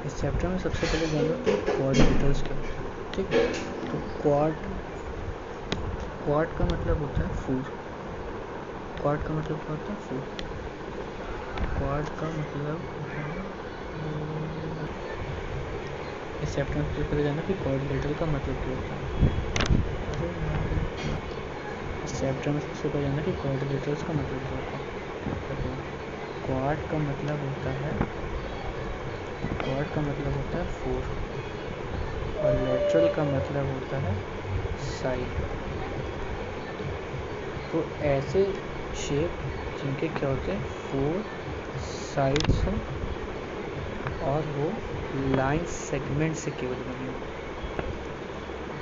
इस चैप्टर में सबसे पहले जानो कि क्वाड्रिलेटरल्स क्या होता है। ठीक है, तो क्वाड का मतलब होता है 4। क्वाड का मतलब क्या होता है? 4। क्वाड का मतलब होता है इस चैप्टर में सबसे पहले जानो कि क्वाड्रिलेटरल का मतलब क्या होता है। इस चैप्टर में सबसे पहले जाना कि क्वाड्रिलेटरल्स का मतलब क्या होता है। देखो, क्वाड का मतलब होता है 4 और लेटरल का मतलब होता है साइड। तो ऐसे शेप जिनके क्या होते हैं 4 साइड्स हो और वो लाइन सेगमेंट से केवल बने हो,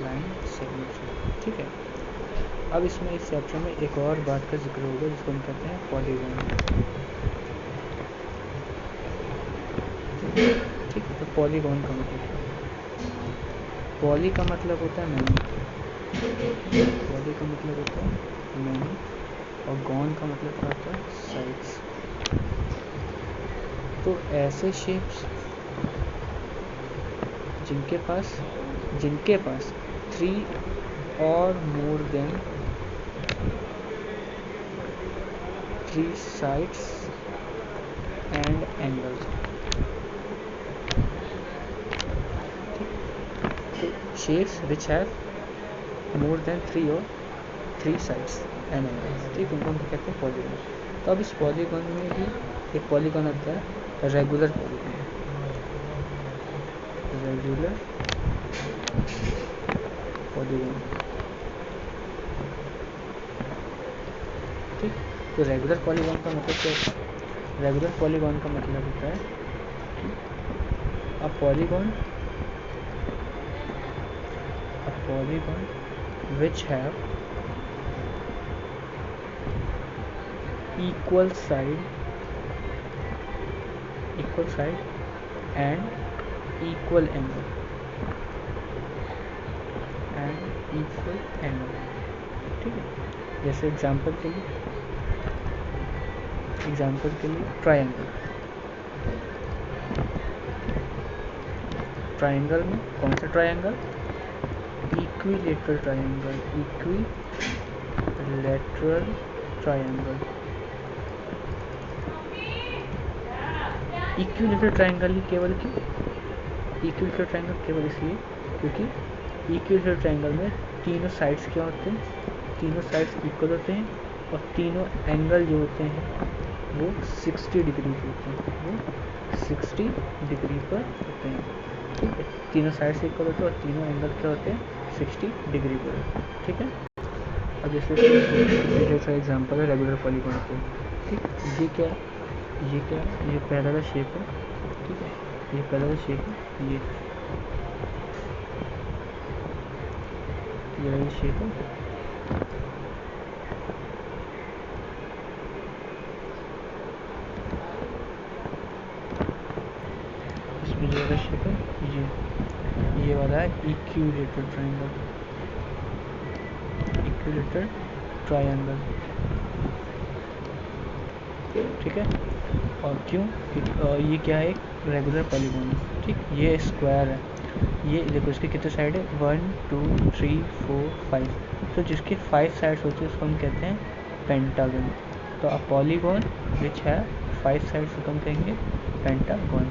लाइन सेगमेंट से। ठीक है, अब इसमें इस चैप्टर में एक और बात का जिक्र होगा जिसको हम कहते हैं पॉलीगॉन। ठीक है, तो पॉलीगॉन का मतलब क्या है? पॉली का मतलब होता है मैनी, पॉली का मतलब होता है मैनी, और गॉन का मतलब क्या होता है? साइड्स। तो ऐसे शेप्स जिनके पास 3 और more than 3 sides and angles। तो shapes which have more than 3 or 3 sides and angles, ठीक, उनको हम कहते हैं पॉलीगॉन। तो अब इस पॉलीगॉन में भी एक पॉलीगॉन आता है रेगुलर पॉलीगॉन, रेगुलर पॉलीगॉन। ठीक, तो रेगुलर पॉलीगॉन का मतलब क्या होता है? रेगुलर पॉलीगॉन का मतलब होता है कि a polygon which have equal side and equal angle ठीक है, जैसे एग्जांपल के लिए ट्रायंगल में कौन सा triangle? Equilateral triangle. Equilateral triangle ही केवल क्यों? इक्विलेटरल ट्रायंगल केवल इसलिए क्योंकि इक्विलेटरल ट्रायंगल में तीनों साइड्स क्या होते हैं? तीनों साइड्स इक्वल होते हैं और तीनों एंगल जो होते हैं वो 60 डिग्री के होते हैं, वो 60 डिग्री पर होते हैं। ठीक है, तीनों साइड्स इक्वल होते हैं और तीनों एंगल क्या होते हैं? 60 डिग्री पर। ठीक है, अब जैसे एग्जांपल है रेगुलर पॉलीगॉन को। ठीक, ये क्या है? ये पहला का शेप है। ठीक है, ये पहला का शेप है, ये शेप है। इसमें जो वाला शेप है ये वाला है इक्विलेटरल ट्रायंगल। ठीक है, और क्यों? क्योंकि ये क्या है? एक रेगुलर पॉलीगॉन है। ठीक, ये स्क्वायर है। ये देखो, इसके कितने साइड है? 1 2 3 4 5। तो जिसके 5 साइड्स होते हैं उसको हम कहते हैं पेंटागन। तो अ पॉलीगॉन विच है 5 साइड्स को हम कहेंगे पेंटागन।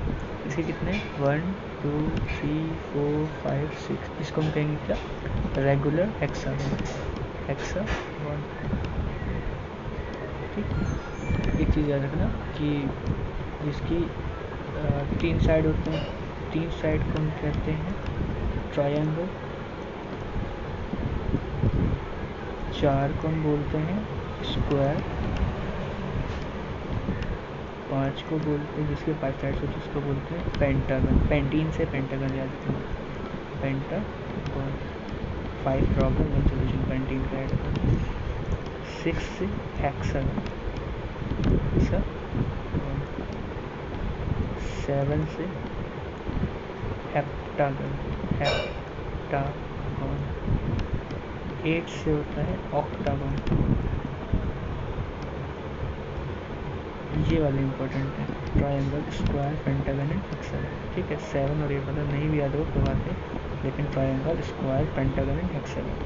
इसके कितने? 1 2 3 4 5 6। इसको हम कहेंगे क्या? Regular hexagon. ठीक, एक चीज़ याद रखना कि जिसकी 3 साइड होते हैं, 3 साइड को हम कहते हैं ट्रायंगल, 4 को हम बोलते हैं स्क्वायर, 5 को बोलते हैं जिसके 5 साइड्स होते हैं उसको बोलते हैं पेंटागन। पेंटीन से पेंटागन याद रखना, पेंटागन। 5 प्रॉब्लम 1 सोल्यूशन, पेंटीन का ऐड करो। 6 से हेक्सागन, 7 से हेप्टागन, 8 से होता है ऑक्टागन। ये वाले इंपॉर्टेंट है, triangle, square, pentagon and hexagon. ठीक है, 7 और 8 मतलब नहीं भी याद होगा कोई बात नहीं, लेकिन triangle, square, pentagon and hexagon,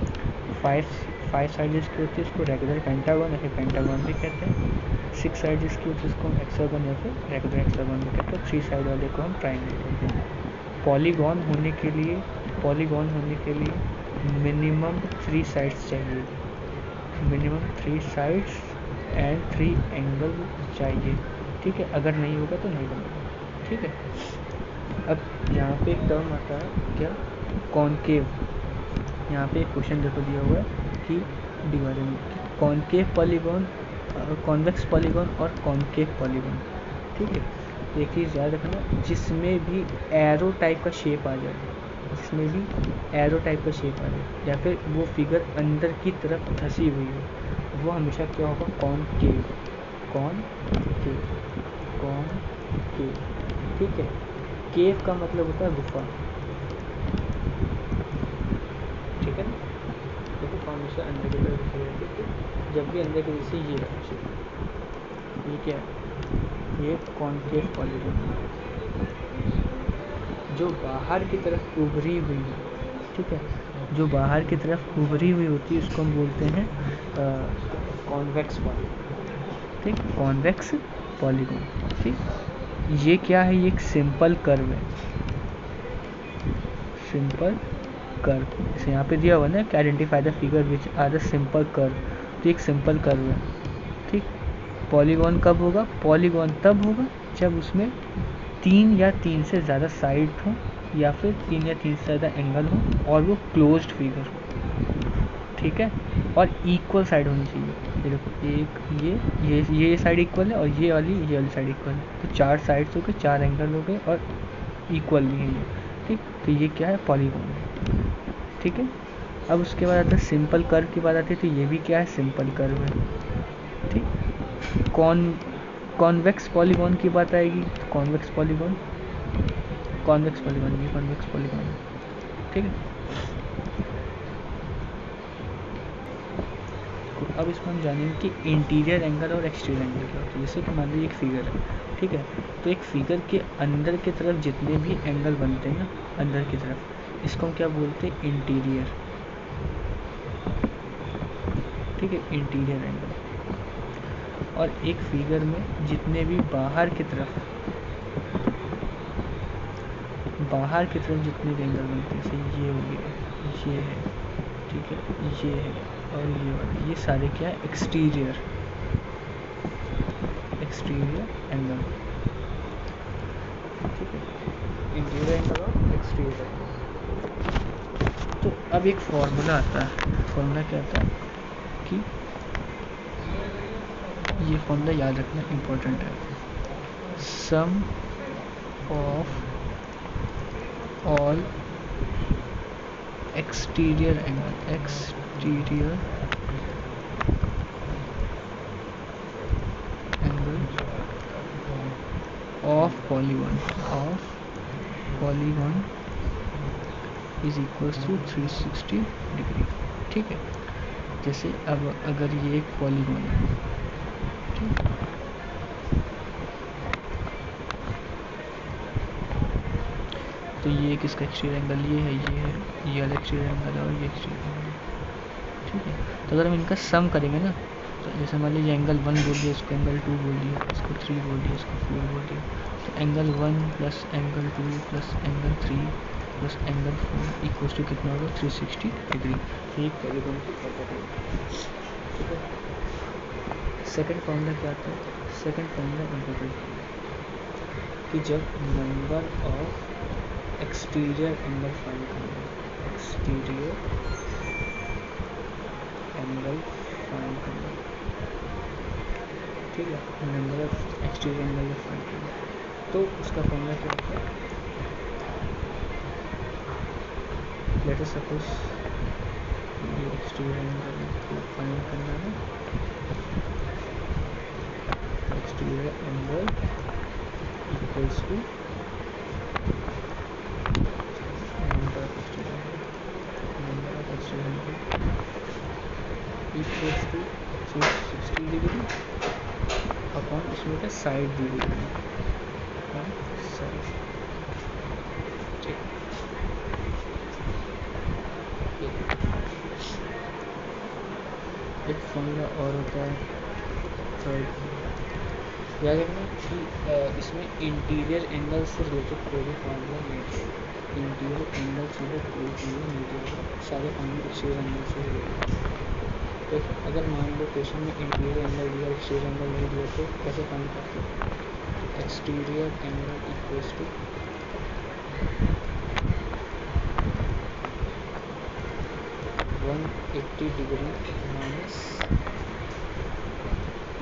five side जिसकी होती है उसको रेगुलर पेंटागन या फिर पेंटागन भी कहते हैं, 6 साइड जिसकी होती है उसको हम हेक्सागन या फिर रेगुलर हेक्सागन भी कहते हैं, 3 साइड वाले को हम ट्रायंगल कहते हैं। पॉलीगॉन होने के लिए मिनिमम 3 साइड्स चाहिए, मिनिमम 3 साइड्स एंड 3 एंगल चाहिए, ठीक है, अगर नहीं होगा तो नहीं बनेगा, ठीक है। अब यहाँ पे एक टर्म आता है क्या, कॉनकेव। यहाँ पे एक क्वेश्चन देखो दिया हुआ है कि डिवाइड में कॉनकेव पॉलीगॉन, कॉन्वेक्स पॉलीगॉन और कॉनकेव पॉलीगॉन, ठीक है। एक चीज़ याद रखना, जिसमें भी एरो टाइप का शेप आ जाए, जिसमें भी एरो टाइप का शेप आ जाए या फिर वो फिगर अंदर की तरफ धंसी हुई हो, वो हमेशा क्या होगा, कॉनकेव, कॉनकेव, कॉनकेव, ठीक है। केव का मतलब होता है गुफा, ठीक है ना। देखो हमेशा अंदर की तरफ धंसी रहती है, जब भी अंदर की तरफ से ये रहे, ये क्या है, ये कॉनकेव पॉलीगॉन, जो बाहर की तरफ उभरी हुई है, ठीक है, जो बाहर की तरफ उभरी हुई होती है उसको हम बोलते हैं कॉन्वेक्स पॉलीगॉन, ठीक, कॉन्वेक्स पॉलीगॉन, ठीक। ये क्या है, ये एक सिंपल कर्व है, सिंपल कर्व, जैसे यहाँ पे दिया हुआ ना कि identify the figure which are the simple curve, तो एक सिंपल कर्व है, ठीक। पॉलीगॉन कब होगा, पॉलीगॉन तब होगा जब उसमें 3 या 3 से ज़्यादा साइड हो या फिर 3 या 3 से ज़्यादा एंगल हो और वो क्लोज्ड फिगर हो, ठीक है, और इक्वल साइड होनी चाहिए। ये देखो, एक ये साइड इक्वल है और ये वाली साइड इक्वल है, तो 4 साइड्स हो गए, 4 एंगल हो गए और इक्वल भी है ये, ठीक। तो ये क्या है, पॉलीगॉन, ठीक है। अब उसके बाद आता है सिंपल कर्व की बात आती है, तो ये भी क्या है, सिंपल कर्व है, ठीक। कॉन्वेक्स पॉलीगॉन की बात आएगी, कॉन्वेक्स पॉलीगॉन, ये कॉन्वेक्स पॉलीगॉन, ठीक है। अब इसमें हम जानेंगे कि इंटीरियर एंगल और एक्सटीरियर एंगल क्या होता है। जैसे कि मान लीजिए एक फिगर है, ठीक है, तो एक फिगर के अंदर की तरफ जितने भी एंगल बनते हैं ना, अंदर की तरफ, इसको हम क्या बोलते हैं, इंटीरियर, ठीक है, इंटीरियर एंगल। और एक फिगर में जितने भी बाहर की तरफ जितने भी एंगल बनते हैं, जैसे ये हो गया, ये है, ठीक है, ये है और ये वाला, ये सारे क्या है, एक्सटीरियर एंगल, ठीक है, इंटीरियर एंगल और एक्सटीरियर एंगल। तो अब एक फॉर्मूला आता है, फॉर्मूला क्या आता है कि ये फॉर्मूला याद रखना इम्पोर्टेंट है, sum of all exterior angle of polygon is equals to 360 degree, ठीक है। जैसे अब अगर ये एक पॉलीगॉन है, ठीक, तो ये किसका एक्सटीरियर एंगल, ये वाला एक्सटीरियर एंगल है और ये एक्सटीरियर एंगल, ठीक है। तो अगर हम इनका सम करेंगे ना, तो जैसे मान लीजिए एंगल 1 बोल दिया, इसको एंगल 2 बोल दिया, इसको 3 बोल दिया, इसको 4 बोल दिया, तो angle 1 plus angle 2 plus angle 3 plus angle 4 equals to कितना होगा, 360 डिग्री, ठीक पॉलीगॉन की प्रॉपर्टी, ठीक है। सेकंड फॉर्मूला क्या आता है, सेकंड फॉर्मूला इम्पोर्टेंट कि जब number of exterior angle find करना है, एक्सटीरियर एंगल फाइंड करना, ठीक है, number of exterior angle find करना, तो उसका फॉर्मूला क्या होता है, लेट अस सपोज ये एक्सटीरियर एंगल को फाइंड करना है, exterior angle equals to number of exterior angle equals to 360 degree upon इसमें क्या साइड दी हुई है, साइड, फॉर्मूला और होता है थर्ड। याद रखना कि इसमें इंटीरियर एंगल से रिलेटेड कोई भी फॉर्मूला नहीं है, इंटीरियर एंगल से रिलेटेड कोई फॉर्मूला नहीं दिया होगा, सारे फॉर्मूले एक्सटीरियर एंगल से रिलेटेड। तो अगर मान लो क्वेश्चन में इंटीरियर एंगल दिया, एक्सटीरियर एंगल नहीं दिया, तो कैसे फाइंड करते हैं? Exterior angle equals to one 180 degree minus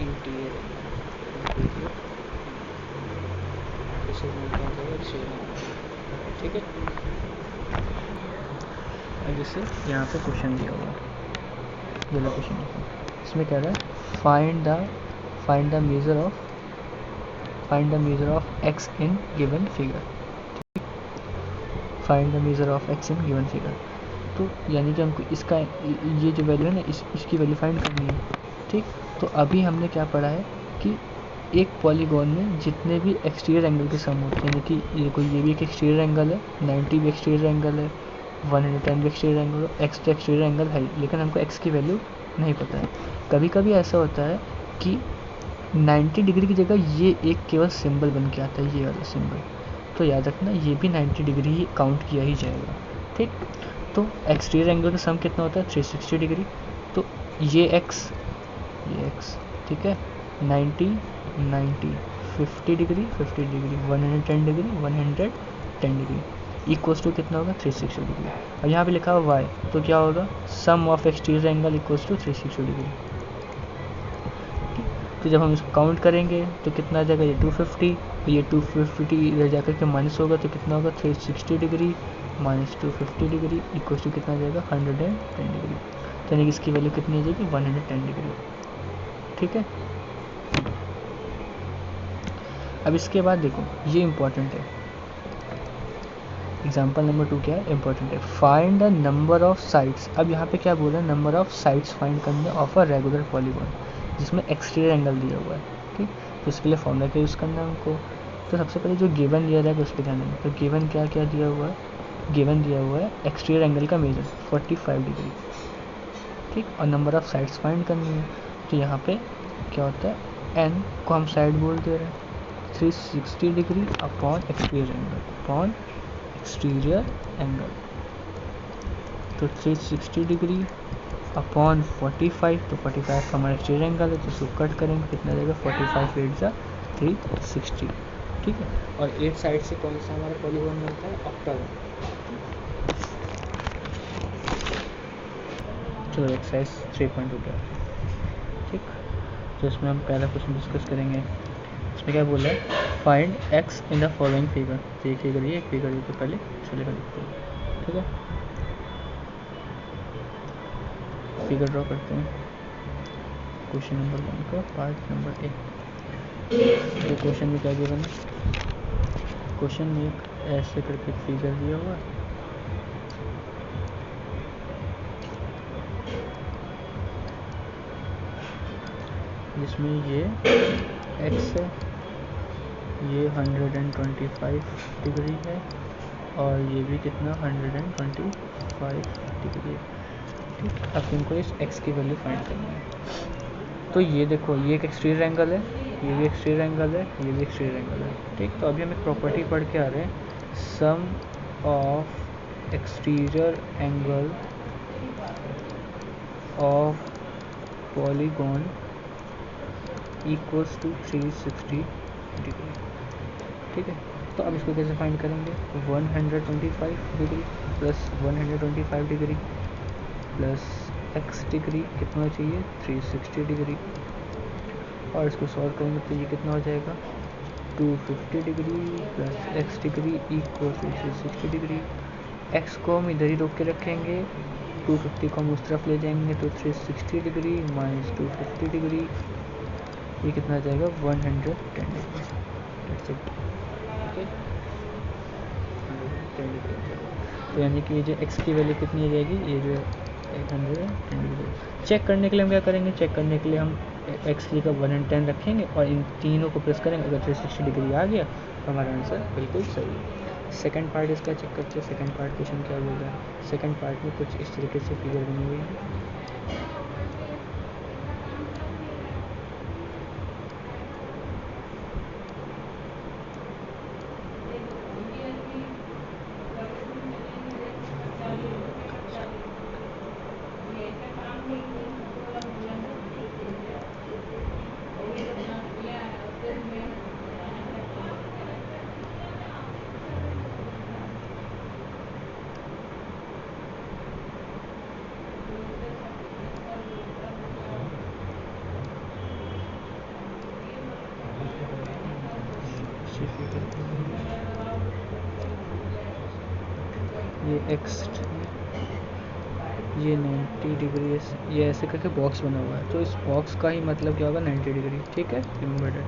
interior angle, इसे मिलता है एक्सटीरियर एंगल। ठीक है, अब जैसे यहाँ पे क्वेश्चन दिया हुआ है, ये लो क्वेश्चन देखो, इसमें क्या है, find the measure of x in given figure, find the measure of x in given figure. तो यानी कि हमको इसका ये जो वैल्यू है ना, इसकी वैल्यू फाइंड करनी है। ठीक, तो अभी हमने क्या पढ़ा है कि एक पॉलीगॉन में जितने भी एक्सटीरियर एंगल के सम होते हैं, यानी कि ये भी एक एक्सटीरियर एंगल है, 90 भी एक्सटीरियर एंगल है, 110 भी एक्सटीरियर एंगल है, एक्स तो एक्सटीरियर एंगल है, लेकिन हमको एक्स की वैल्यू नहीं पता है। कभी कभी ऐसा होता है कि 90 डिग्री की जगह ये एक केवल सिंबल बन के आता है, ये वाला सिंबल, तो याद रखना ये भी 90 डिग्री ही काउंट किया ही जाएगा। ठीक, तो एक्सटीरियर एंगल का सम कितना होता है? 360 डिग्री। तो ये एक्स, ठीक है, 90 90 50 degree 50 degree 110 degree 110 degree equals to कितना होगा? 360 डिग्री। और यहाँ पे लिखा हुआ वाई, तो क्या होगा? Sum of exterior angle equals to 360 degree. तो जब हम इसको काउंट करेंगे तो कितना आ जाएगा? ये 250, ये 250 इधर जाकर के माइनस होगा तो कितना होगा? 360 degree minus 250 degree equals to कितना आ जाएगा? 110 डिग्री। तो यानी कि इसकी वैल्यू कितनी आ जाएगी? 110 डिग्री। ठीक है, अब इसके बाद देखो, ये इंपॉर्टेंट है, एग्जाम्पल नंबर 2 क्या है? इंपॉर्टेंट है, find the number of sides. अब यहाँ पे क्या बोल रहा है? नंबर ऑफ साइड्स फाइंड करने ऑफ अ रेगुलर पॉलीगॉन जिसमें एक्सटीरियर एंगल दिया हुआ है। ठीक, तो इसके लिए फॉर्मूला का यूज़ करना है हमको। तो सबसे पहले जो गिवन दिया जाएगा उस पर ध्यान देना। तो गिवन क्या क्या दिया हुआ है? गिवन दिया हुआ है एक्सटीरियर एंगल का मेजर 45 डिग्री। ठीक, और नंबर ऑफ साइड्स फाइंड करनी है। तो यहाँ पे क्या होता है? एन को हम साइड बोल दे रहे हैं, 360 डिग्री अपॉन एक्सटीरियर एंगल, तो 360 डिग्री अपॉन 45, तो 45 हमारा एक्सटीरियर एंगल है, तो इसको कट करेंगे, कितना जाएगा? 45 8 जा 360। ठीक है, और 8 साइड से कौन सा हमारा पॉलीगॉन मिलता है? ऑक्टागन। चलो एक्सरसाइज 3.2 हो गया। ठीक, तो इसमें हम पहला क्वेश्चन डिस्कस करेंगे। इसमें क्या बोल रहा है? Find x in the following figure. तो एक फिगर ये, एक फिगर ये, तो पहले चलेगा देखते हैं। ठीक है, फिगर ड्रॉ करते हैं क्वेश्चन नंबर 1 का पार्ट नंबर 1। तो क्वेश्चन में क्या गिवन है? क्वेश्चन में एक ऐसे करके फिगर दिया हुआ है, जिसमें ये एक्स है, ये 125 डिग्री है, और ये भी कितना? 125 डिग्री है। ठीक, अब तुमको इस x की वैल्यू फाइंड करनी है। तो ये देखो, ये एक एक्सटीरियर एंगल है, ये भी एक्सटीरियर एंगल है, ये भी एक्सटीरियर एंगल है। ठीक, तो अभी हम एक प्रॉपर्टी पढ़ के आ रहे हैं, sum of exterior angle of polygon equals to 360 degree. ठीक है, तो अब इसको कैसे फाइंड करेंगे? 125 degree plus 125 degree plus x degree कितना चाहिए? 360 डिग्री, और इसको सॉल्व करेंगे तो ये कितना हो जाएगा? 250 degree plus x degree equal to 360 degree. x को हम इधर ही रोक के रखेंगे, 250 को हम उस तरफ ले जाएंगे, तो 360 डिग्री माइनस 250 डिग्री, ये कितना आ जाएगा? 110 डिग्री। तो यानी कि ये जो x की वैल्यू कितनी आ जाएगी? ये जो 110 डिग्री। चेक करने के लिए हम क्या करेंगे? चेक करने के लिए हम x की जगह 110 रखेंगे और इन तीनों को प्रेस करेंगे। अगर 360 डिग्री आ गया तो हमारा आंसर बिल्कुल सही है। सेकंड पार्ट इसका चेक करते हैं। सेकंड पार्ट क्वेश्चन क्या बोल रहा है? सेकंड पार्ट में कुछ इस तरीके से फिगर बनी हुई है, ये एक्स, ये 90 डिग्री, ये ऐसे करके बॉक्स बना हुआ है, तो इस बॉक्स का ही मतलब क्या होगा 90 डिग्री, ठीक है। रिमेंबर दैट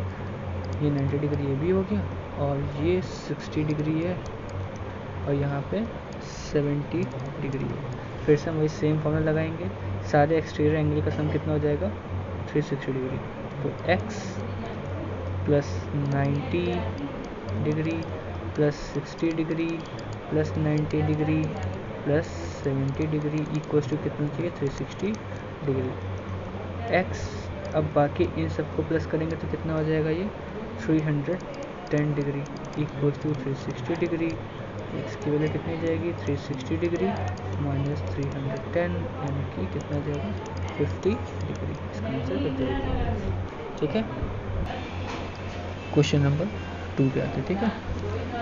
ये 90 डिग्री ये भी हो गया, और ये 60 डिग्री है, और यहाँ पे 70 डिग्री है। फिर से हम वही सेम फॉर्मूला लगाएंगे, सारे एक्सटीरियर एंगल का सम कितना हो जाएगा 360 डिग्री। तो x plus 90 degree plus 60 degree plus 90 degree plus 70 degree equals to कितना चाहिए 360 डिग्री। x, अब बाकी इन सबको प्लस करेंगे तो कितना हो जाएगा ये 310 degree equals to 360 degree. x की वैल्यू कितनी जाएगी 360 डिग्री माइनस 310, यानी कि कितना जाएगा 50 डिग्री। इसका आंसर 50 डिग्री, ठीक है। क्वेश्चन नंबर 2 पे आते हैं, ठीक है।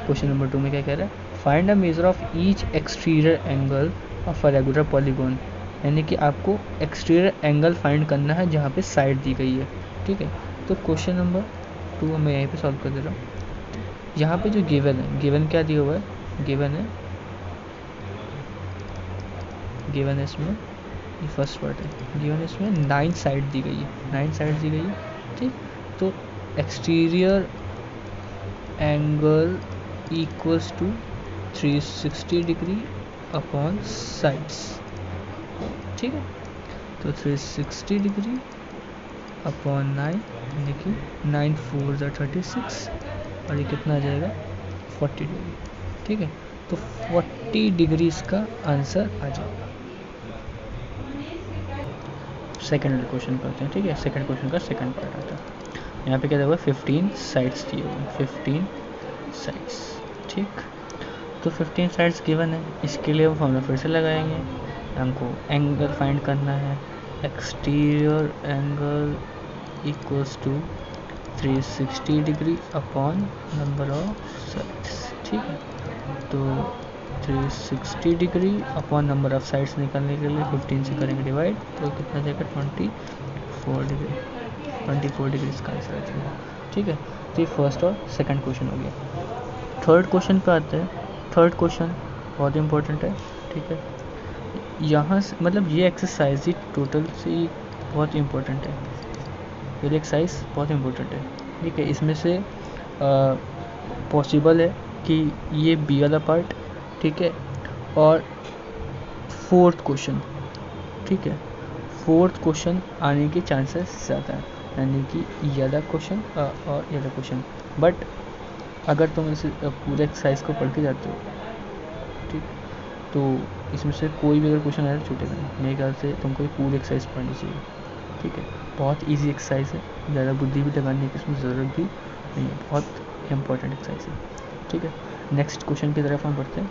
क्वेश्चन नंबर 2 में क्या कह रहा है, find the major of each exterior angle of a regular polygon, यानी कि आपको एक्सटीरियर एंगल फाइंड करना है जहाँ पे साइड दी गई है, ठीक है। तो क्वेश्चन नंबर 2 मैं यहीं पे सॉल्व कर दे रहा हूँ। यहाँ पे जो गिवन है, गिवन क्या दिया हुआ है, गिवन है इसमें ये फर्स्ट पार्ट है, गिवन इसमें 9 साइड दी गई है, 9 साइड दी गई है, ठीक। तो exterior angle equals to 360 degree upon sides, ठीक है। तो 360 डिग्री अपॉन 9, यानी कि 9 4 ज़ा 36, और ये कितना आ जाएगा 40 डिग्री, ठीक है। तो 40 डिग्री इसका आंसर आ जाएगा। सेकंड क्वेश्चन करते हैं, ठीक है। सेकंड क्वेश्चन का सेकंड पार्ट आता है। यहाँ पे क्या दिया हुआ है 15 साइड्स दिए हुए हैं, 15 साइड्स, ठीक। तो 15 साइड्स गिवन है, इसके लिए हम फॉर्मूला फिर से लगाएंगे। हमको एंगल फाइंड करना है, exterior angle equals to 360 degree upon number of sides, ठीक है। तो 360 degree upon number of sides निकालने के लिए 15 से करेंगे डिवाइड, तो कितना जाएगा 24 डिग्री, 24 डिग्री इसका आंसर आ जाएगा, ठीक है। तो ये फर्स्ट और सेकंड क्वेश्चन हो गया। थर्ड क्वेश्चन पे आते हैं। थर्ड क्वेश्चन बहुत इंपॉर्टेंट है, ठीक है। यहाँ से मतलब ये एक्सरसाइज ही टोटल से बहुत इंपॉर्टेंट है, ये एक्सरसाइज बहुत इंपॉर्टेंट है, ठीक है। इसमें से पॉसिबल है कि ये बी वाला पार्ट, ठीक है, और फोर्थ क्वेश्चन, ठीक है, फोर्थ क्वेश्चन आने के चांसेस ज़्यादा है, यानी कि ये वाला क्वेश्चन और ये वाला क्वेश्चन। बट अगर तुम इस पूरे एक्सरसाइज को पढ़ के जाते हो, ठीक, तो इसमें से कोई भी अगर क्वेश्चन आया तो छूटेगा नहीं। मेरे ख्याल से तुमको ये पूरी एक्सरसाइज पढ़नी चाहिए, ठीक है। बहुत इजी एक्सरसाइज है, ज़्यादा बुद्धि भी लगाने की इसमें ज़रूरत भी नहीं है, बहुत इंपॉर्टेंट एक्सरसाइज है, ठीक है। नेक्स्ट क्वेश्चन की तरफ हम बढ़ते हैं।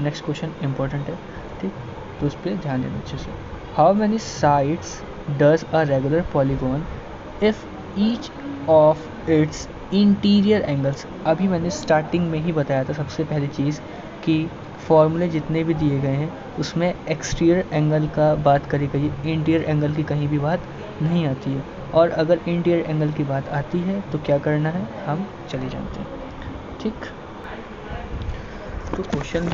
नेक्स्ट क्वेश्चन इंपॉर्टेंट है, ठीक, तो उस पर ध्यान देना अच्छे से। How many sides does a regular polygon if each of its interior angles. अभी मैंने स्टार्टिंग में ही बताया था सबसे पहली चीज़ कि फॉर्मूले जितने भी दिए गए हैं उसमें एक्सटीरियर एंगल का बात करी गई है, इंटीरियर एंगल की कहीं भी बात नहीं आती है। और अगर इंटीरियर एंगल की बात आती है तो क्या करना है, हम चले जानते हैं, ठीक। तो क्वेश्चन में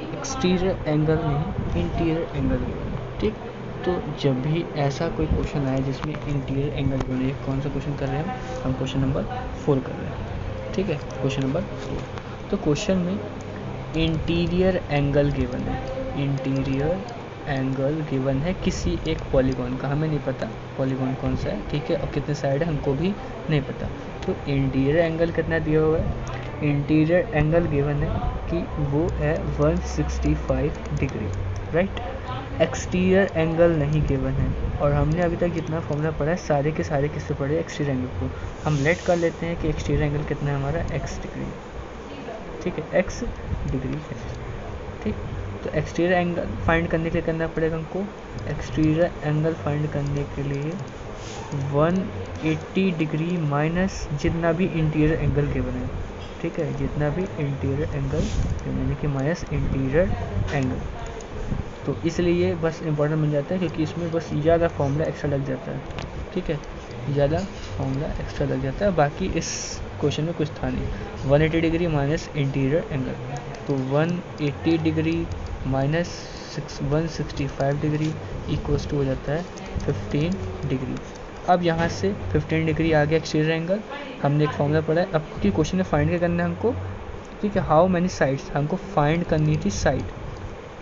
एक्सटीरियर एंगल नहीं इंटीरियर एंगल गिवन है, ठीक। तो जब भी ऐसा कोई क्वेश्चन आए जिसमें इंटीरियर एंगल गिवन है, कौन सा क्वेश्चन कर रहे हैं हम क्वेश्चन नंबर 4 कर रहे हैं, ठीक है। क्वेश्चन नंबर 4, तो क्वेश्चन में इंटीरियर एंगल गिवन है, इंटीरियर एंगल गिवन है किसी एक पॉलीगॉन का, हमें नहीं पता पॉलीगॉन कौन सा है, ठीक है, और कितने साइड है हमको भी नहीं पता। तो इंटीरियर एंगल कितना दिया हुआ है, इंटीरियर एंगल गिवन है कि वो है 165 डिग्री, राइट। एक्सटीरियर एंगल नहीं गिवन है, और हमने अभी तक जितना फॉर्मूला पढ़ा है सारे के सारे किससे पढ़े, एक्सटीरियर एंगल को। हम लेट कर लेते हैं कि एक्सटीरियर एंगल कितना है हमारा x डिग्री, ठीक है, x डिग्री है, ठीक। तो एक्सटीरियर एंगल फाइंड करने के लिए करना पड़ेगा हमको, एक्सटीरियर एंगल फाइंड करने के लिए 180 डिग्री माइनस जितना भी इंटीरियर एंगल गिवन है, ठीक है, जितना भी इंटीरियर एंगल यानी कि माइनस इंटीरियर एंगल। तो इसलिए बस इंपॉर्टेंट बन जाता है क्योंकि इसमें बस ज़्यादा फॉर्मूला एक्स्ट्रा लग जाता है, ठीक है। ज़्यादा फॉर्मूला एक्स्ट्रा लग जाता है। बाकी इस क्वेश्चन में कुछ था नहीं। 180 डिग्री माइनस इंटीरियर एंगल, तो 180 degree minus 165 degree equals to हो जाता है 15 डिग्री। अब यहाँ से 15 डिग्री आ गया एक्सटीरियर एंगल, हमने एक फॉर्मूला पढ़ा है। अब क्योंकि क्वेश्चन में फाइंड क्या करना है हमको, ठीक है, हाउ मैनी साइड्स, हमको फाइंड करनी थी साइड,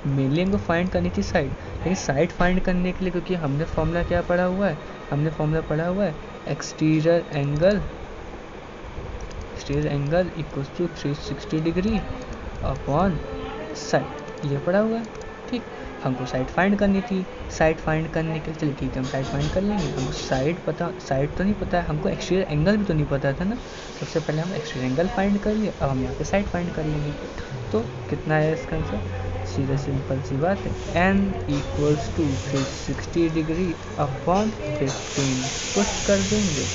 मेनली हमको फाइंड करनी थी साइड। लेकिन साइड फाइंड करने के लिए क्योंकि हमने फॉर्मूला क्या पढ़ा हुआ है, हमने फॉर्मूला पढ़ा हुआ है exterior angle equals to 360 degree upon side, ये पढ़ा हुआ है। ठीक, हमको साइड फाइंड करनी थी। साइड फाइंड करने के लिए चलिए ठीक है, हम साइड फाइंड कर लेंगे। हमको साइड तो नहीं पता है, हमको एक्सटीरियर एंगल भी तो नहीं पता था ना। सबसे पहले हम एक्सटीरियर एंगल फाइंड कर लिए, अब हम यहाँ पे साइड फाइंड कर लेंगे। तो कितना है इसका आंसर, सीधा सिंपल सी बात है, n equals to 360 degree upon 15 push कर देंगे।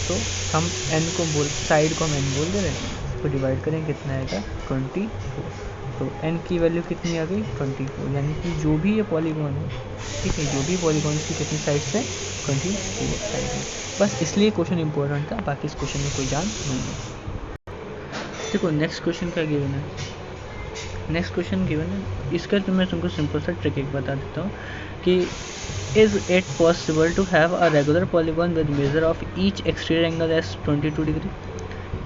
तो हम n को साइड को हम n बोल दे रहे हैं, इसको डिवाइड करेंगे कितना आएगा 24। तो n की वैल्यू कितनी आ गई 24, यानी कि जो भी ये पॉलीगॉन है, ठीक है, जो भी पॉलीगॉन की कितनी साइड्स है 24 साइड है। बस इसलिए क्वेश्चन इंपॉर्टेंट था, बाकी इस क्वेश्चन में कोई जान नहीं है। देखो नेक्स्ट क्वेश्चन क्या गिवन है, नेक्स्ट क्वेश्चन गिवन है, इसका तो मैं तुमको सिंपल सा ट्रिक एक बता देता हूँ कि is it possible to have a regular polygon with measure of each exterior angle as 22 degree.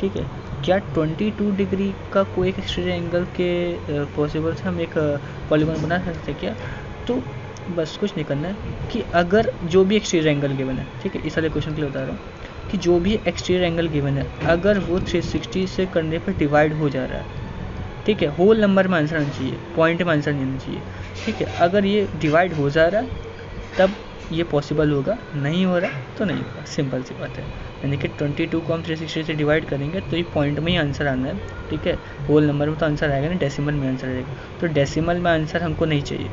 ठीक है, क्या 22 डिग्री का कोई एक एक्सटीरियर एंगल के पॉसिबल से हम एक पॉलीगॉन बना सकते हैं क्या। तो बस कुछ नहीं करना है कि अगर जो भी एक्सटीरियर एंगल गिवन है, ठीक है, इस वाले क्वेश्चन के लिए बता रहा हूँ कि जो भी एक्सटीरियर एंगल गिवन है अगर वो 360 से करने पर डिवाइड हो जा रहा है, ठीक है, होल नंबर में आंसर आना चाहिए, पॉइंट में आंसर नहीं आना चाहिए। ठीक है, अगर ये डिवाइड हो जा रहा है तब ये पॉसिबल होगा, नहीं हो रहा तो नहीं होगा, सिंपल सी बात है। यानी कि 22 को हम 360 से डिवाइड करेंगे तो ये पॉइंट में ही आंसर आना है। ठीक है, होल नंबर में तो आंसर आएगा ना, डेसिमल में आंसर आएगा, तो डेसिमल में आंसर हमको नहीं चाहिए,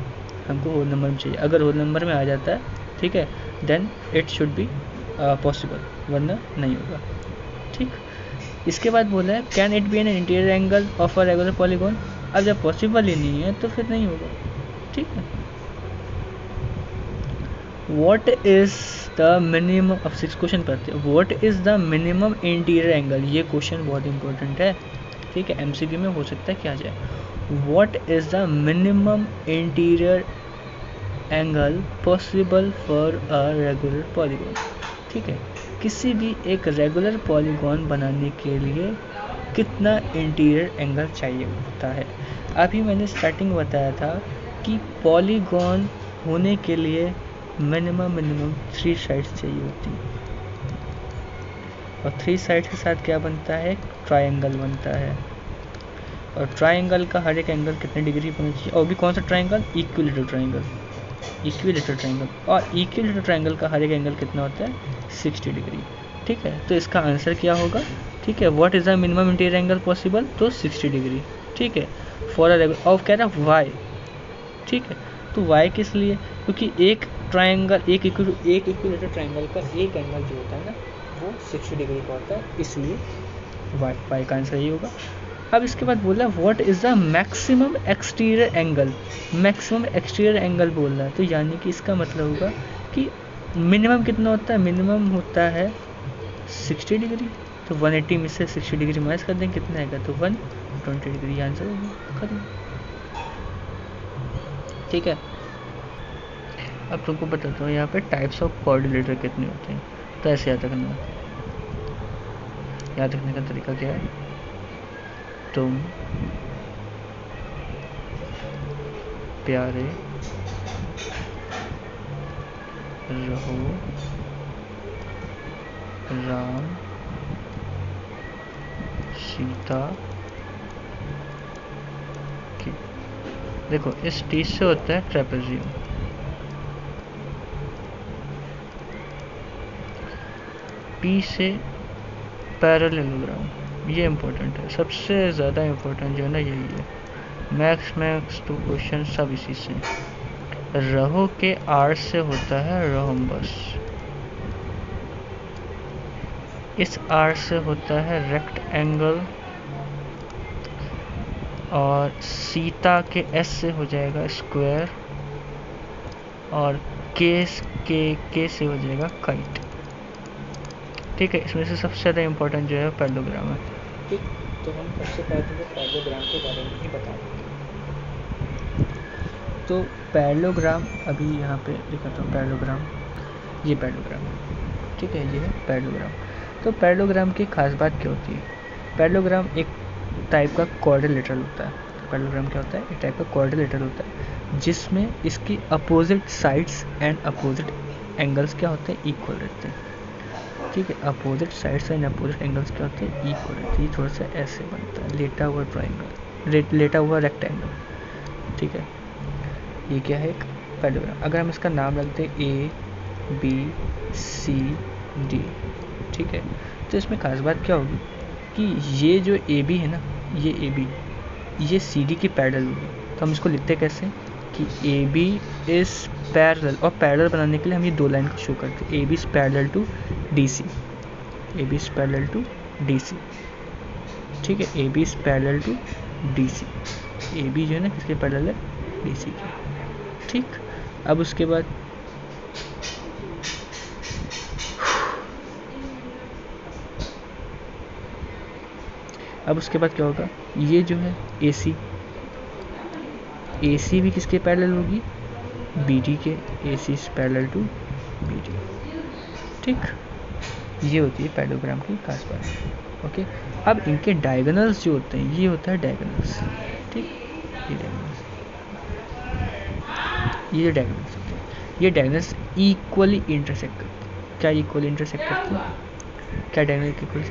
हमको होल नंबर में चाहिए। अगर होल नंबर में आ जाता है, ठीक है, then it should be possible, वरना नहीं होगा। ठीक, इसके बाद बोला है can it be an interior angle of a regular polygon. अब जब पॉसिबल ही नहीं है तो फिर नहीं होगा। ठीक है, व्हाट इज द मिनिमम, अब 6 क्वेश्चन पढ़ते हैं, what is the minimum interior angle, ये क्वेश्चन बहुत इंपॉर्टेंट है। ठीक है, एमसीक्यू में हो सकता है क्या जाए, what is the minimum interior angle possible for a regular polygon. ठीक है, किसी भी एक रेगुलर पॉलीगॉन बनाने के लिए कितना इंटीरियर एंगल चाहिए होता है। अभी मैंने स्टार्टिंग बताया था कि पॉलीगॉन होने के लिए मिनिमम 3 साइड्स चाहिए होती हैं, और 3 साइड्स के साथ क्या बनता है, ट्रायंगल बनता है। और ट्रायंगल का हर एक एंगल कितने डिग्री होना चाहिए, और भी कौन सा triangle, equilateral triangle, equilateral triangle, और इक्विलेटरल ट्रायंगल का हर एक एंगल कितना होता है 60 डिग्री। ठीक है, तो इसका आंसर क्या होगा, ठीक है, what is the minimum interior angle possible, तो 60 डिग्री। ठीक है, फॉर अ रेगुलर, और कह रहा वाई। ठीक है, तो वाई किस लिए, क्योंकि एक ट्रायंगल, एक इक्विलेटरल ट्रायंगल का एक एंगल जो होता है ना वो 60 डिग्री का होता है, इसलिए वाई का आंसर ये होगा। अब इसके बाद बोला what is the maximum exterior angle, maximum exterior angle बोल रहा है, तो यानी कि इसका मतलब होगा कि मिनिमम कितना होता है, मिनिमम होता है 60 डिग्री, तो 180 में से 60 डिग्री माइनस कर देंगे, कितना आएगा, तो 120 डिग्री आंसर होगा, खत्म। ठीक है, अब तुमको बताता हूँ यहाँ पे टाइप्स ऑफ कोऑर्डिनेटर कितने होते हैं, तो ऐसे याद रखना। याद रखने का तरीका क्या है, तुम प्यारे रहो, राम सीता की। देखो इस टी से होता है ट्रेपेजियम, पी से पैरेललोग्राम, ये इम्पोर्टेंट है, सबसे ज़्यादा इम्पोर्टेंट जो है ना यही है, मैक्स टू क्वेश्चन सब इसी से। रहो के आर से होता है रोहम्बस, इस आर से होता है रेक्ट एंगल, और सीता के एस से हो जाएगा स्क्वायर, और के से हो जाएगा काइट। ठीक है। इसमें से सबसे ज़्यादा इम्पोर्टेंट जो है पैरेललोग्राम है। ठीक, तो हम सबसे पहले पैरेललोग्राम के बारे में ही बता देंगे। तो पैरेललोग्राम अभी यहाँ पे दिखाता हूँ। पैरेललोग्राम, ये पैरेललोग्राम है, ठीक है, ये है पैरेललोग्राम। तो पैरेललोग्राम की खास बात क्या होती है? पैरेललोग्राम एक टाइप का क्वाड्रिलेटरल होता है। पैरेललोग्राम क्या होता है? एक टाइप का क्वाड्रिलेटरल होता है जिसमें इसकी opposite sides and opposite angles क्या होते हैं? इक्वल रहते हैं। ठीक है, opposite sides and opposite angles क्या होते हैं? इक्वल रहते हैं। ये थोड़ा सा ऐसे बनता है, लेटा हुआ ट्राइंगल, लेटा हुआ रेक्टेंगल। ठीक है, ये क्या है? एक पैरेललोग्राम। अगर हम इसका नाम रखते हैं ए बी सी डी, ठीक है, तो इसमें खास बात क्या होगी कि ये जो ए बी है ना, ये ए बी, ये सी डी की पैरेलल होगी। तो हम इसको लिखते कैसे कि ए बी इज पैरेलल, और पैरेलल बनाने के लिए हम ये दो लाइन को शो करते हैं। A B is parallel to D C, A B is parallel to D C. ठीक है, A B is parallel to D C. A B जो है ना किसके पैरेलल है? डी सी की। ठीक, अब उसके बाद क्या होगा? ये जो है ए सी भी किसके पैरेलल होगी? बी डी के। A C is parallel to B D. ठीक, ये होती है पैरेललोग्राम की खास बात। ओके, अब इनके डायगोनल्स जो होते हैं, ये होता है डायगोनल्स। ठीक, ये डायगोनल्स, ये जो डायगोनल्स होते हैं, ये डायगोनल्स इक्वली इंटरसेक्ट करते हैं। क्या इक्वली इंटरसेक्ट करते हैं? क्या डायगोनल इक्वल?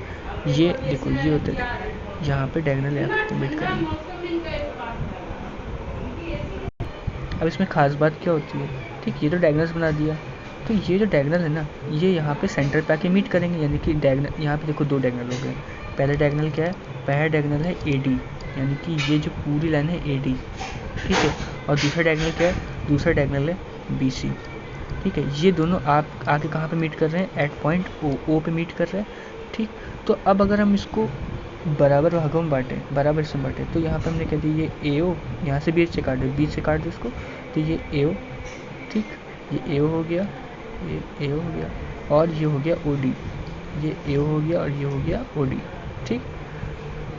ये देखो, ये होते हैं, यहाँ पे डायगोनल यहाँ पे मीट करेंगे। अब इसमें खास बात क्या होती है? ठीक, ये तो डायगोनल्स बना दिया, तो ये जो डायगोनल है ना, ये यहाँ पे सेंटर पे आके मीट करेंगे, यानी कि डायगोनल, यहाँ पे देखो दो डायगोनल हो गए। पहला डायगोनल क्या है? पहला डायगोनल है ए डी, यानी कि ये जो पूरी लाइन है ए डी, ठीक है, और दूसरा डायगोनल क्या है? दूसरा डायगोनल है बी सी। ठीक है, ये दोनों आप आके कहाँ पे मीट कर रहे हैं? एट पॉइंट ओ पे मीट कर रहे हैं। ठीक, तो अब अगर हम इसको बराबर भागों में बांटें, बराबर से बांटें, तो यहाँ पे हमने कह दिया ये ए ओ, यहाँ से बीच से काट दो, बीच से काट दो इसको, तो ये ए ओ। ठीक, ये ए ओ हो गया, ये ए ओ हो गया, और ये हो गया ओ डी, ये ए ओ हो गया, और ये हो गया ओ डी। ठीक,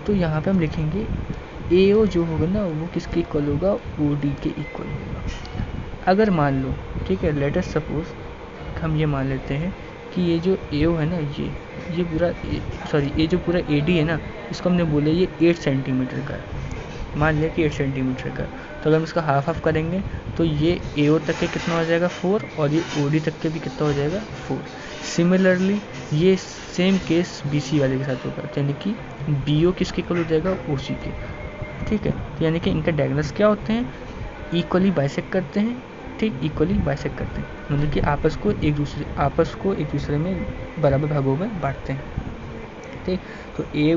तो यहाँ पे हम लिखेंगे ए ओ जो होगा ना, वो किसके इक्वल होगा? ओ डी के इक्वल होगा। अगर मान लो, ठीक है, लेट अस सपोज हम ये मान लेते हैं कि ये जो ए ओ है ना, ये पूरा सॉरी, ये जो पूरा ए डी है ना, इसको हमने बोला ये 8 सेंटीमीटर का है। मान लिया कि 8 सेंटीमीटर का, तो अगर हम इसका हाफ हाफ करेंगे तो ये ए ओ तक के कितना हो जाएगा? 4, और ये ओ डी तक के भी कितना हो जाएगा? 4। सिमिलरली ये सेम केस बी सी वाले के साथ होगा, यानी कि बी ओ किसके इक्वल हो जाएगा? ओ सी के। ठीक है, तो यानी कि इनके डायगोनल्स क्या होते हैं? इक्वली बाइसेक्ट करते हैं। ठीक, इक्वली बाइसेक्ट करते हैं, मतलब कि आपस को एक दूसरे में बराबर भागों में बांटते हैं। ठीक, तो ए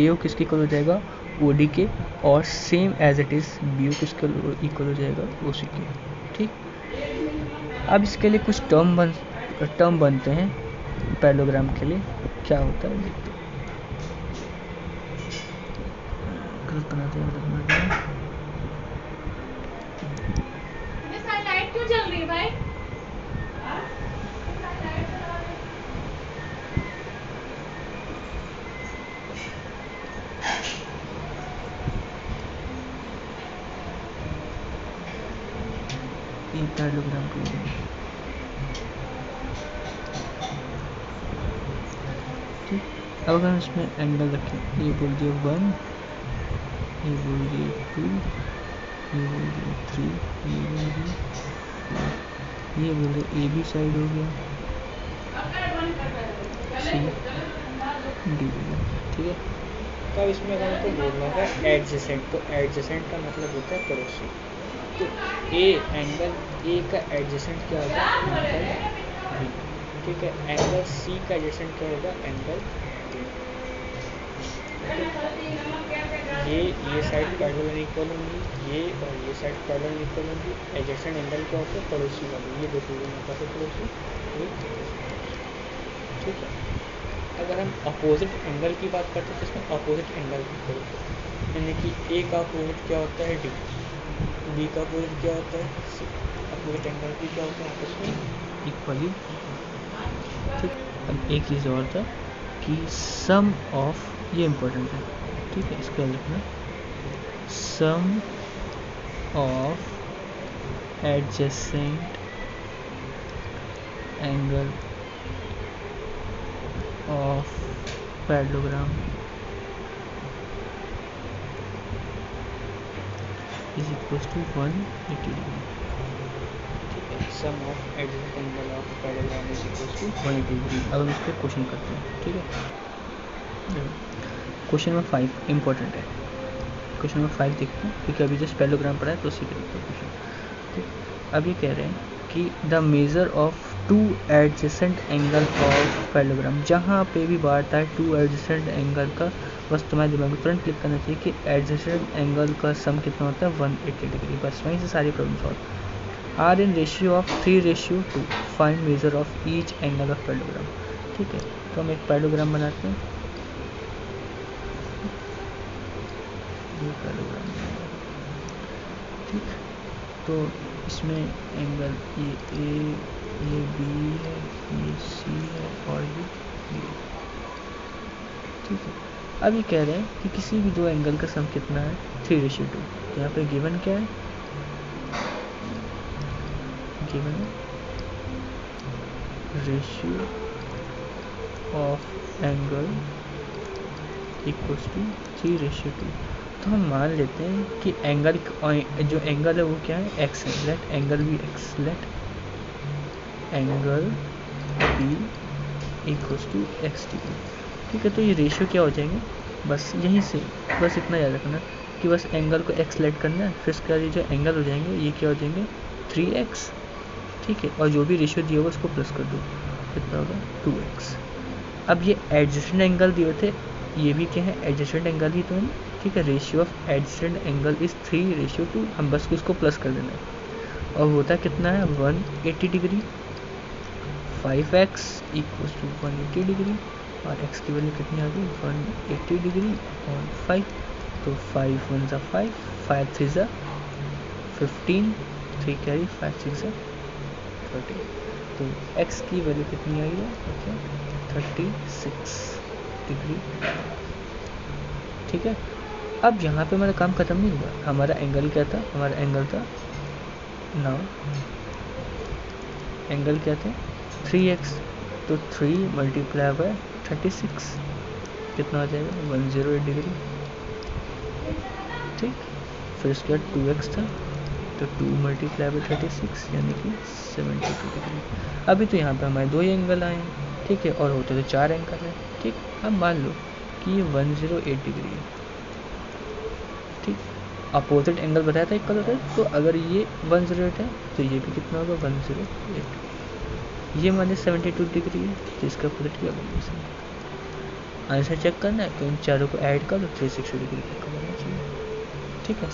ओ किसके इक्वल हो जाएगा? ओ डी के, और same as it is B O किसके इक्वल हो जाएगा? ओ सी के। ठीक, अब इसके लिए कुछ टर्म बनते हैं पैरेललोग्राम के लिए। क्या होता है देखते हैं। गलत बनाते हैं, लाइट क्यों जल रही है भाई? पैरेललोग्राम के लिए ठीक, अब अगर हम इसमें एंगल रखें, ये बोल दिया 1, ये बोल दिया 2, ये बोल दिया 3, ये बोल दिया 4, ये बोल दिया ए बी साइड हो गया, सी डी हो गया। ठीक है, तो अब इसमें अगर हमको बोलना है एडजेसेंट, तो एडजेसेंट का मतलब होता है पड़ोसी। तो ए एंगल ए का एडजेसेंट क्या होगा? Angle B. ठीक है, एंगल सी का एडजेसेंट क्या होगा? Angle B. ये साइड पैरेलल एंड इक्वल होंगी, ये और ये साइड पैरेलल एंड इक्वल होंगी। एडजेसेंट एंगल क्या होता है? पड़ोसी वाले, ये देखो यहाँ पर पड़ोसी, ठीक है। अगर हम अपोजिट एंगल की बात करते हैं तो इसमें अपोजिट एंगल की होता है, यानी कि ए का अपोजिट क्या होता है? डी, बी का अपोजिट क्या होता है? सी। अपोजिट एंगल भी क्या होता है? आपस में इक्वली। ठीक, अब एक चीज़ और था कि सम ऑफ, ये इम्पोर्टेंट है, ठीक है, इसका लिखना, sum of adjacent angle of parallelogram is equal to 180 degree, ठीक है, sum of adjacent angle of parallelogram is equal to 180 degree. अब हम इस पर क्वेश्चन करते हैं, ठीक है। क्वेश्चन नंबर 5 इम्पोर्टेंट है, क्वेश्चन नंबर 5 देखते हैं, क्योंकि अभी जस्ट पैरेललोग्राम पढ़ा है तो उसी के देखते हैं क्वेश्चन, ठीक। अब ये कह रहे हैं कि the measure of two adjacent angle of parallelogram, जहाँ पे भी बात है टू एडजेसेंट एंगल का, बस तुम्हारे दिमाग में तुरंत क्लिक करना चाहिए कि एडजेसेंट एंगल का सम कितना होता है 180 डिग्री, बस वहीं से सारी problem solve. Are in ratio of 3:2, find measure of each angle of parallelogram, ठीक है। तो हम एक पैरेललोग्राम बनाते हैं, ये पैरेललोग्राम, ठीक। तो इसमें एंगल ये ए, ये बी है, ये सी है और ये बी, ठीक है। अब ये कह रहे हैं कि किसी भी दो एंगल का सम कितना है 3:2। तो यहाँ पे गिवन क्या है, गिवन है ratio of angle equals to 3:2। तो हम मान लेते हैं कि एंगल, जो एंगल है वो क्या है, एक्स है, let angle B x, let angle B equals to x degree, ठीक है। तो ये रेशियो क्या हो जाएंगे, बस यहीं से बस इतना याद रखना कि बस एंगल को एक्स लेट करना है, फिर इसका ये जो एंगल हो जाएंगे ये क्या हो जाएंगे 3x, ठीक है, और जो भी रेशियो दिया होगा उसको प्लस कर दो, कितना होगा 2x। अब ये एडजेसेंट एंगल दिए थे, ये भी क्या है एडजेसेंट एंगल ही तो है, ठीक है। Ratio of adjacent angle is 3:2, हम बस उसको प्लस कर देना है, और होता कितना है 180 degree. 5x equals to 180 degree, और x की वैल्यू कितनी आ गई 180 डिग्री और 5, तो 5 1 ज़ा 5, 5 3 ज़ा 15, 3 कैरी 5 6 ज़ा 30, तो x की वैल्यू कितनी आई है, ओके 36 डिग्री, ठीक है। अब यहाँ पे हमारा काम खत्म नहीं हुआ, हमारा एंगल क्या था, हमारा एंगल था नाउ, एंगल क्या थे 3x, तो 3 मल्टीप्लाई बाय 36 कितना आ जाएगा 108 डिग्री, ठीक। फिर उसके बाद 2x था, तो 2 मल्टीप्लाई बाय 36 यानी कि 72 डिग्री। अभी तो यहाँ पे हमारे दो ही एंगल आए हैं, ठीक है, और होते तो 4 एंगल है, ठीक। अब मान लो कि ये 108 डिग्री है, ठीक। अपोजिट एंगल बताया था एक कलर है, तो अगर ये 108 है तो ये भी कितना होगा 108, ये माने 72 डिग्री है, तो इसका अपोजिट क्या बनेगा, आंसर चेक करना है तो इन चारों को ऐड कर दो, 360 डिग्री का करना चाहिए, ठीक है।